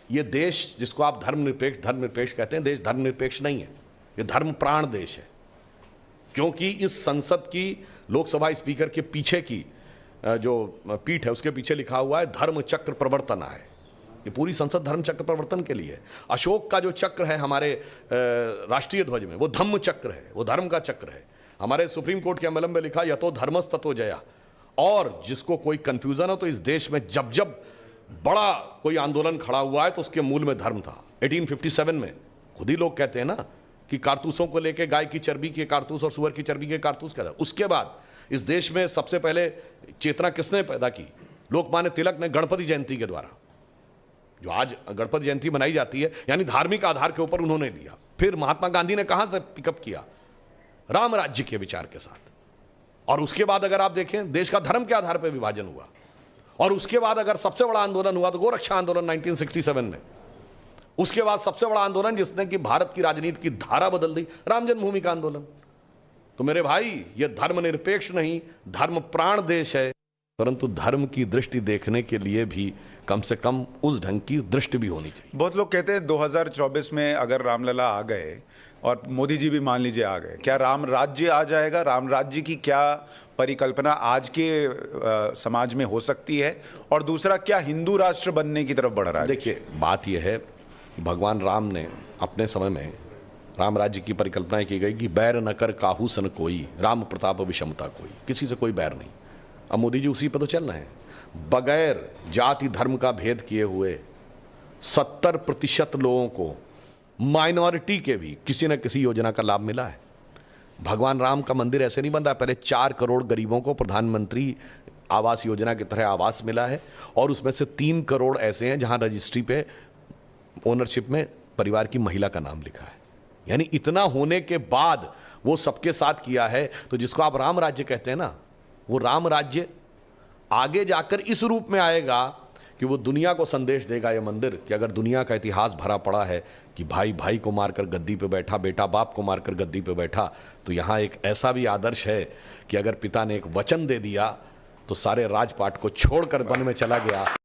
ये देश जिसको आप धर्मनिरपेक्ष कहते हैं, देश धर्मनिरपेक्ष नहीं है, ये धर्म प्राण देश है। क्योंकि इस संसद की लोकसभा स्पीकर के पीछे की जो पीठ है उसके पीछे लिखा हुआ है धर्म चक्र प्रवर्तना है। ये पूरी संसद धर्म चक्र प्रवर्तन के लिए है। अशोक का जो चक्र है हमारे राष्ट्रीय ध्वज में, वो धम्म चक्र है, वो धर्म का चक्र है। हमारे सुप्रीम कोर्ट के अमलम में लिखा यतो धर्मस ततो जया। और जिसको कोई कंफ्यूजन हो तो इस देश में जब जब बड़ा कोई आंदोलन खड़ा हुआ है तो उसके मूल में धर्म था। 1857 में खुद ही लोग कहते हैं ना कि कारतूसों को लेके गाय की चर्बी के कारतूस और सुअर की चर्बी के कारतूस कहता है। उसके बाद इस देश में सबसे पहले चेतना किसने पैदा की? लोकमान्य तिलक ने गणपति जयंती के द्वारा। जो आज गणपति जयंती मनाई जाती है यानी धार्मिक आधार के ऊपर उन्होंने लिया। फिर महात्मा गांधी ने कहां से पिकअप किया? राम राज्य के विचार के साथ। और उसके बाद अगर आप देखें देश का धर्म के आधार पर विभाजन हुआ। और उसके बाद अगर सबसे बड़ा आंदोलन हुआ तो गोरक्षा आंदोलन 1967 में। उसके बाद सबसे बड़ा आंदोलन जिसने कि भारत की राजनीति की धारा बदल दी, राम जन्मभूमि का आंदोलन। तो मेरे भाई ये धर्मनिरपेक्ष नहीं, धर्म प्राण देश है। परंतु धर्म की दृष्टि देखने के लिए भी कम से कम उस ढंग की दृष्टि भी होनी चाहिए। बहुत लोग कहते हैं 2024 में अगर रामलला आ गए और मोदी जी भी मान लीजिए आ गए, क्या राम राज्य आ जाएगा? राम राज्य की क्या परिकल्पना आज के समाज में हो सकती है? और दूसरा, क्या हिंदू राष्ट्र बनने की तरफ बढ़ रहा है? देखिए, बात यह है कि भगवान राम ने अपने समय में राम राज्य की परिकल्पना की गई कि बैर न कर काहू सन कोई, राम प्रताप विषमता कोई, किसी से कोई बैर नहीं। अब मोदी जी उसी पर तो चल रहे हैं। बगैर जाति धर्म का भेद किए हुए 70% लोगों को, माइनॉरिटी के भी, किसी न किसी योजना का लाभ मिला है। भगवान राम का मंदिर ऐसे नहीं बन रहा है। पहले 4 करोड़ गरीबों को प्रधानमंत्री आवास योजना की तरह आवास मिला है और उसमें से 3 करोड़ ऐसे हैं जहां रजिस्ट्री पे ओनरशिप में परिवार की महिला का नाम लिखा है। यानी इतना होने के बाद वो सबके साथ किया है। तो जिसको आप राम राज्य कहते हैं ना, वो राम राज्य आगे जाकर इस रूप में आएगा कि वो दुनिया को संदेश देगा ये मंदिर कि अगर दुनिया का इतिहास भरा पड़ा है कि भाई भाई को मारकर गद्दी पे बैठा, बेटा बाप को मारकर गद्दी पे बैठा, तो यहाँ एक ऐसा भी आदर्श है कि अगर पिता ने एक वचन दे दिया तो सारे राजपाट को छोड़कर वन में चला गया।